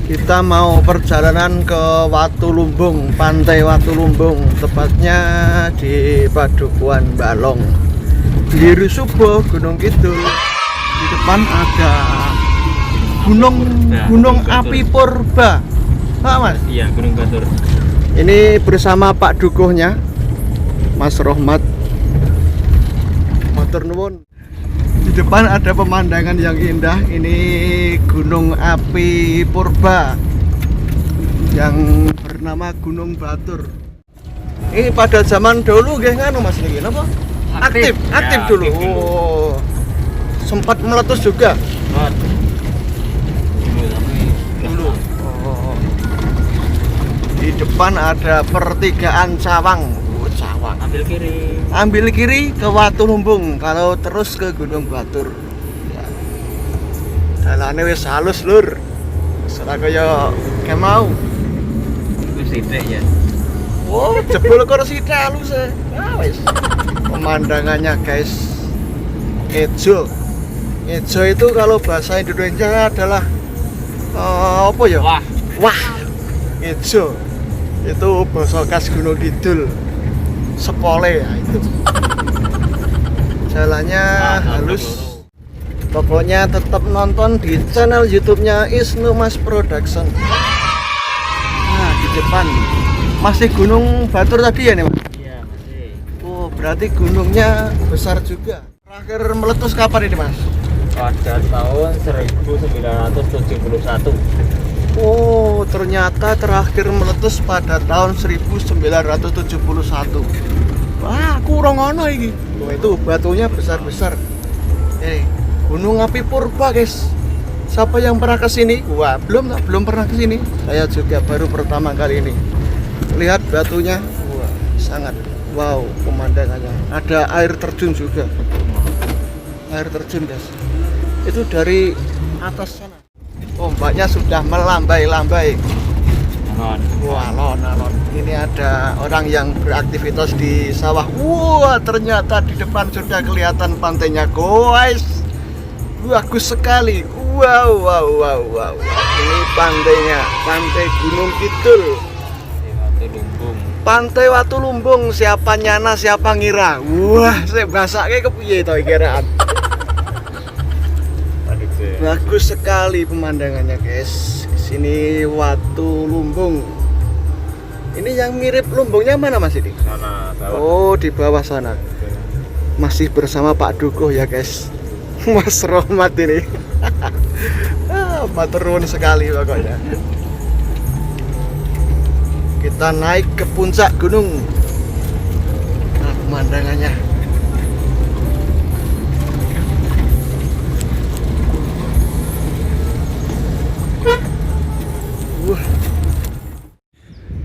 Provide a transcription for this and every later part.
Kita mau perjalanan ke Watulumbung, Pantai Watulumbung, tepatnya di Padukuhan Balong, Giri Subo, Gunung Kidul. Di depan ada Gunung Api Purba. Pak Mas? Iya, Gunung Batur. Ini bersama Pak Dukuhnya, Mas Rohmat. Matur nuwun. Di depan ada pemandangan yang indah. Ini Gunung Api Purba yang bernama Gunung Batur. Ini pada zaman dulu nggih nganu Mas niki napa? Aktif Ya, dulu. aktif dulu. Oh. Sempat meletus juga. Dulu. Oh. Di depan ada pertigaan Cawang. Cawang. Ambil kiri ke Watulumbung, kalau terus ke Gunung Batur. Ya. Dalane wis halus, Lur. Ora kaya kemau. Itu sithik ya. Oh, jebul karo sithik halus e. Ah, wis. Pemandangannya, guys. Ejo. Ejo itu kalau bahasa Indonesia adalah apa ya? Wah. Ejo. Itu bahasa khas Gunung Kidul. Sepole ya itu. Jalannya halus. Pokoknya tetap nonton di channel YouTube-nya Isnu Mas Production. Nah, di depan masih Gunung Batur tadi ya nih, Mas? Iya, masih. Oh, berarti gunungnya besar juga. Terakhir meletus kapan ini, Mas? Pada tahun 1971. Oh, ternyata terakhir meletus pada tahun 1971. Wah, kurang ono iki. Oh, itu batunya besar-besar. Gunung Api Purba, guys. Siapa yang pernah ke sini? Wah, belum pernah ke sini. Saya juga baru pertama kali ini. Lihat batunya. Wah, sangat wow pemandangannya. Ada air terjun juga. Air terjun, guys. Itu dari atas sana. Ombaknya sudah melambai-lambai. Wah, alon. Ini ada orang yang beraktivitas di sawah. Wah, ternyata di depan sudah kelihatan pantainya, guys. Bagus sekali. Wow. Ini pantainya, Pantai Gunung Kidul. Pantai Watulumbung. Siapa nyana, siapa ngira. Wah, saya basake kepiye to kiraan. Bagus sekali pemandangannya, guys. Sini Watulumbung. Ini yang mirip lumbungnya mana, Mas ini? Sana, bawah. Oh, di bawah sana. Masih bersama Pak Dukuh ya, guys. Mas Rohmat ini. Matur nuwun sekali pokoknya. Kita naik ke puncak gunung. Nah, pemandangannya.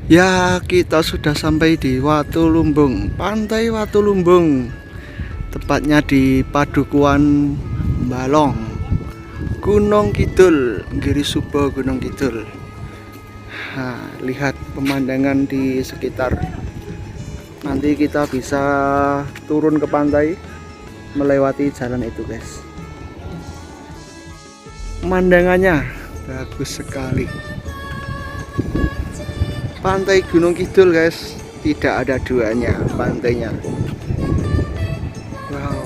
Ya, kita sudah sampai di Watulumbung, Pantai Watulumbung. Tepatnya di Padukuhan Balong, Gunung Kidul, Giri Subo, Gunung Kidul. Nah, lihat pemandangan di sekitar. Nanti kita bisa turun ke pantai melewati jalan itu, guys. Pemandangannya bagus sekali. Pantai Gunung Kidul, guys, tidak ada duanya pantainya. Wow,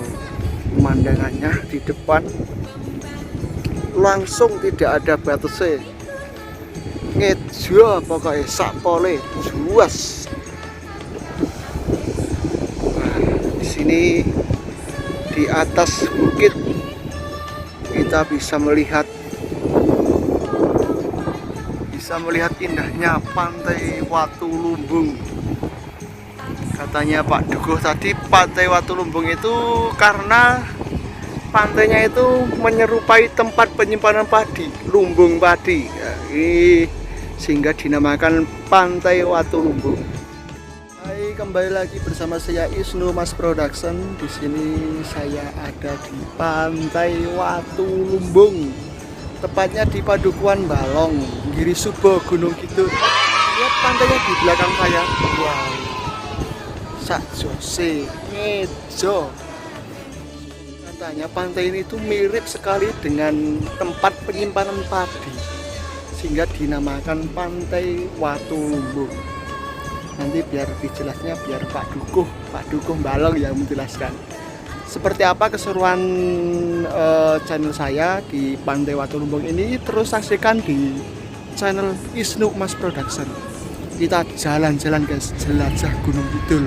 pemandangannya di depan langsung tidak ada batasnya. Ngejo pokoknya sakpole juas. Nah, di sini di atas bukit kita bisa melihat indahnya Pantai Watulumbung. Katanya Pak Dukuh tadi, Pantai Watulumbung itu karena pantainya itu menyerupai tempat penyimpanan padi, lumbung padi. Ya, sehingga dinamakan Pantai Watulumbung. Hai, kembali lagi bersama saya Isnu Mas Production. Di sini saya ada di Pantai Watulumbung. Tepatnya di Padukuhan Balong, Giri Subo, Gunung Kidul. Lihat pantainya di belakang saya. Wow. Sakjose ngejo. Katanya pantai ini tuh mirip sekali dengan tempat penyimpanan padi. sehingga dinamakan Pantai Watulumbung. Nanti biar lebih jelasnya biar Pak Dukuh Balong yang menjelaskan seperti apa keseruan channel saya di Pantai Watulumbung ini. Terus saksikan di channel Isnu Mas Production. Kita jalan-jalan guys, jelajah Gunung Kidul,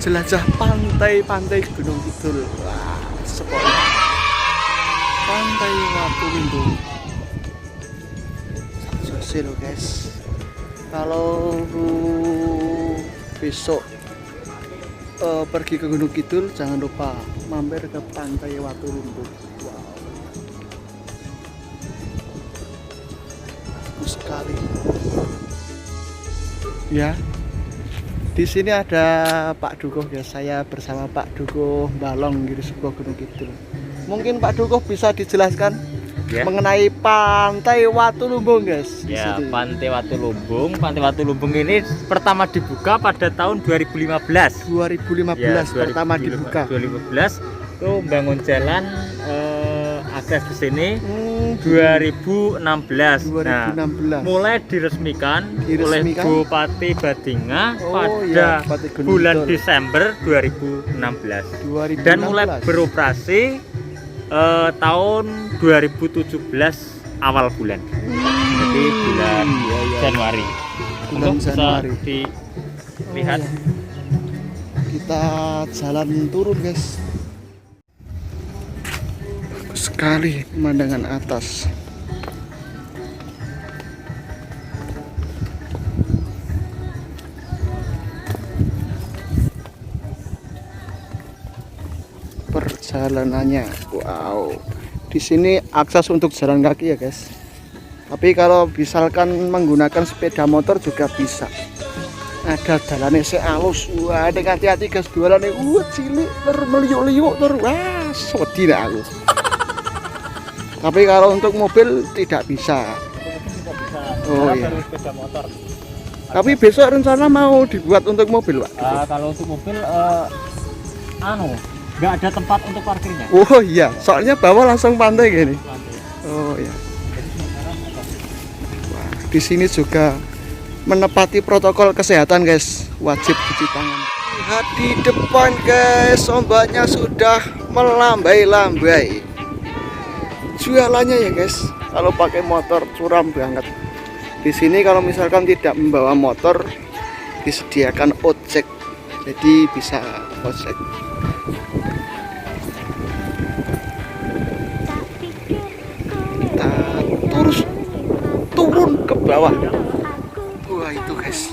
jelajah pantai-pantai Gunung Kidul. Wah, sepoknya Pantai Watulumbung. Sukses loh guys. Kalau besok pergi ke Gunung Kidul, jangan lupa mampir ke Pantai Watulumbung. Wow, bagus sekali. Ya, di sini ada Pak Dukuh ya. Saya bersama Pak Dukuh Balong di sebuah Gunung Kidul. Mungkin Pak Dukuh bisa dijelaskan Ya. mengenai Pantai Watulumbung guys. Di Ya, sini. Pantai Watulumbung. Pantai Watulumbung ini pertama dibuka pada tahun 2015. 2015 Ya, pertama dibuka. 2015 itu bangun jalan akses ke sini 2016. 2016. Nah, mulai diresmikan oleh Bupati Badinga Oh, iya, pada Bupati Gunung bulan Kidul. Desember 2016. 2016. Dan mulai beroperasi tahun 2017 awal bulan. Jadi bulan iya, iya. Januari. Bulan Untuk Januari. bisa dilihat. Oh, iya. Kita jalan turun guys. Bagus sekali pemandangan atas. Perjalanannya, wow. Di sini akses untuk jalan kaki ya guys. Tapi kalau misalkan menggunakan sepeda motor juga bisa. Ada jalannya sealus. Wah, dengan hati-hati guys, jualannya cilik meliuk-liuk ter. Wah, sedih dah aku. Tapi kalau untuk mobil tidak bisa. Oh iya. Sepeda motor. Tapi besok rencana mau dibuat untuk mobil, Pak. Kalau untuk mobil nggak ada tempat untuk parkirnya. Oh iya, soalnya bawah langsung pantai gini. Oh iya. Wah, di sini juga menepati protokol kesehatan guys, wajib cuci tangan. Lihat di depan guys, ombaknya sudah melambai-lambai. Jualannya ya guys, kalau pakai motor curam banget. Di sini kalau misalkan tidak membawa motor, disediakan ojek, jadi bisa ojek. Kita terus turun ke bawah. Wah itu guys.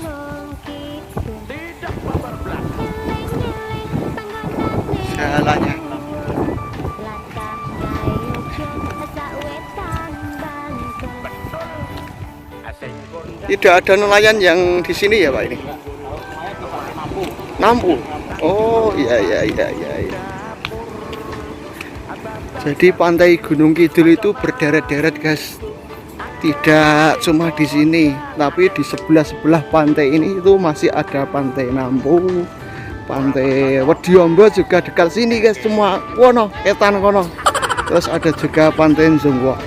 Jalannya. Tidak ada nelayan yang di sini ya Pak ini. Nampu. Oh iya iya iya iya. Iya. Jadi pantai Gunung Kidul itu berderet-deret guys. Tidak cuma di sini, tapi di sebelah-sebelah pantai ini itu masih ada Pantai Nampu, Pantai Wediombo juga dekat sini guys, semua kono, etan kono. Terus ada juga Pantai Zongwo.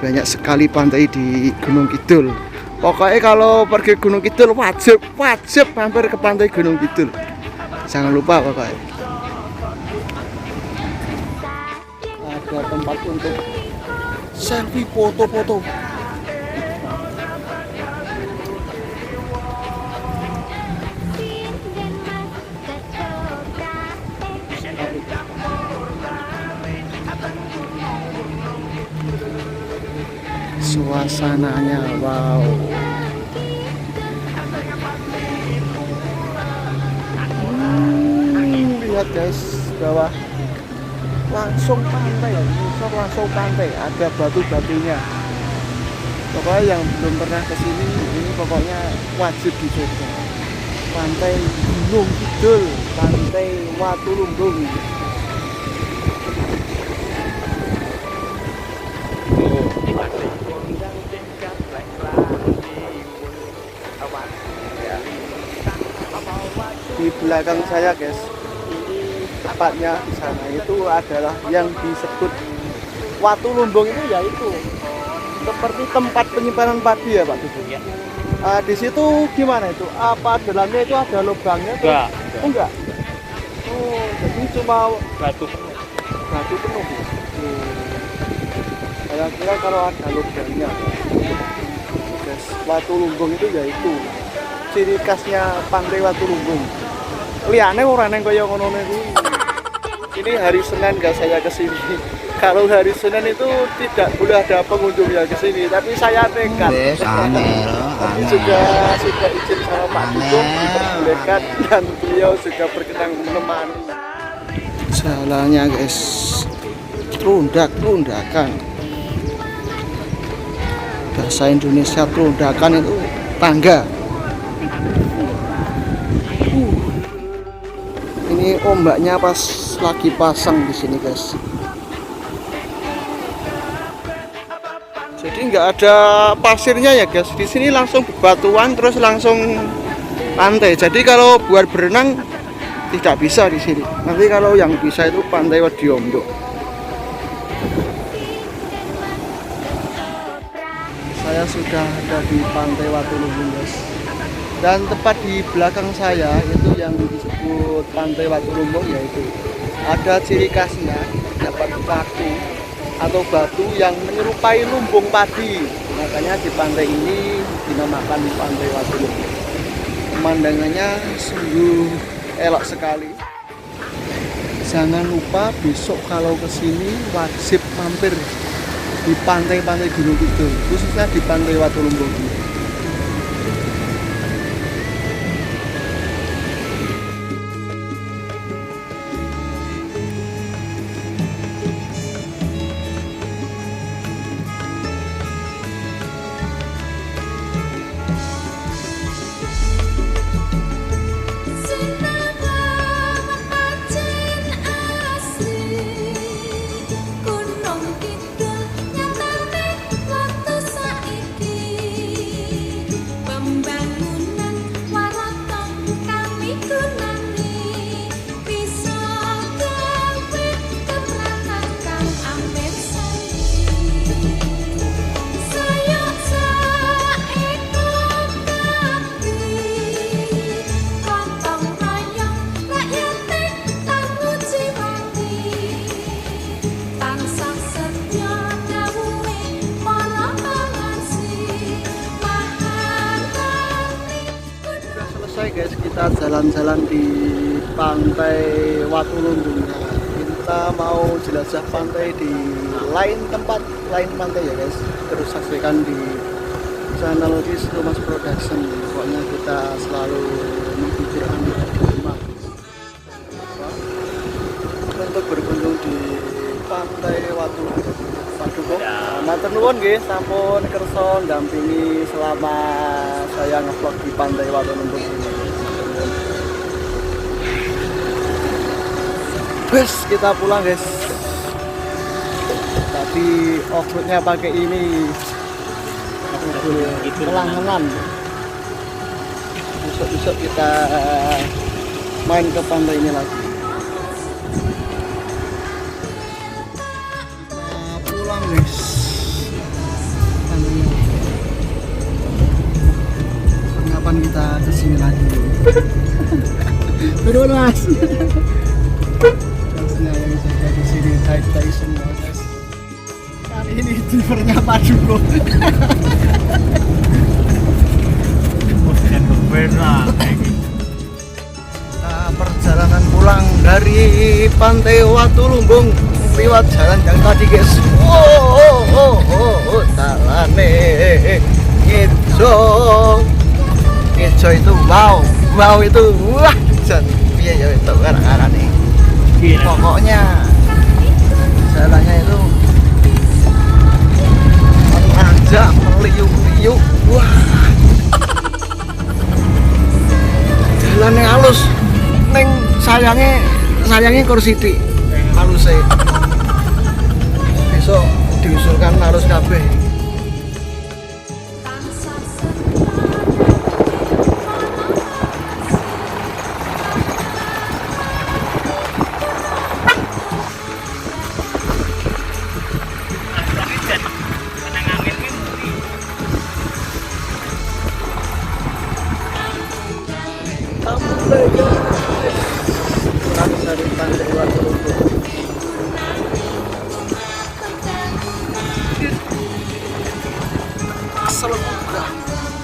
Banyak sekali pantai di Gunung Kidul. Pokoknya kalau pergi Gunung Kidul wajib mampir ke Pantai Gunung Kidul. Jangan lupa pokoknya. Ada tempat untuk selfie foto-foto. Suasananya wow. Lihat guys, bawah langsung pantai ya, langsung pantai, ada batu-batunya. Pokoknya yang belum pernah kesini ini pokoknya wajib dicoba. Pantai Gunung Kidul, Pantai Watulumbung. Di belakang saya guys, tepatnya di sana itu adalah yang disebut Watulumbung itu, yaitu seperti tempat penyimpanan padi ya Pak Dudung? Ya. Di situ gimana itu? Apa dalamnya itu ada lubangnya? Enggak. Oh, enggak. Oh, jadi cuma Batu. batu penuh. Saya kira kalau ada lubangnya. Guys, Watu Lumbung itu ya itu ciri khasnya pantai Watu Lumbung. Liane ora neng kaya ngono niku. Ini hari Senin guys saya kesini. Kalau hari Senin itu tidak boleh ada pengunjung yang kesini, tapi saya nekat. Tapi sudah izin sama Pak Dudung diperbolehkan dan beliau juga berkenan menemani. Jalannya guys, terundakan. Bahasa Indonesia terundakan itu tangga. Ini ombaknya pas lagi pasang di sini guys. Jadi nggak ada pasirnya ya guys. Di sini langsung bebatuan terus langsung pantai. Jadi kalau buat berenang tidak bisa di sini. Nanti kalau yang bisa itu Pantai Wadiombo. Saya sudah ada di Pantai Watu Lumbung guys. Dan tepat di belakang saya itu yang disebut Pantai Watu Lumbung, yaitu ada ciri khasnya dapat batu atau batu yang menyerupai lumbung padi. Makanya di pantai ini dinamakan Pantai Watu Lumbung. Pemandangannya sungguh elok sekali. Jangan lupa besok kalau kesini wajib mampir di pantai-pantai Gunung Kidul, khususnya di Pantai Watu Lumbung. Guys, kita jalan-jalan di Pantai Watu Lumbung. Kita mau jelajah pantai di lain tempat, lain pantai ya guys. Terus saksikan di channel Mas Production. Pokoknya kita selalu menghibur Anda untuk berkunjung di Pantai Watu Lumbung. Pak Dudung, matur nuwun nggih sampun kersa dampingi selama saya ngevlog di Pantai Watu Lumbung ini. Guys, kita pulang guys. Tadi off-roadnya pakai ini kelangenan. Besok kita main ke pantai ini lagi. Kita pulang guys. Kapan kita kesini lagi? Betul mas. Yang jaga di sini tai semua guys. Kali ini drivernya Pak Dudung. Nah, perjalanan pulang dari Pantai Watu Lumbung lewat jalan yang tadi guys. Talane Ijo itu wow itu wah piye ya itu arah-arane. Pokoknya jalannya itu menanjak, meliuk-liuk, wah jalannya halus, neng sayangnya kursi di halus besok diusulkan harus kabeh. dari Pantai Watu Lumpung. Assalamualaikum.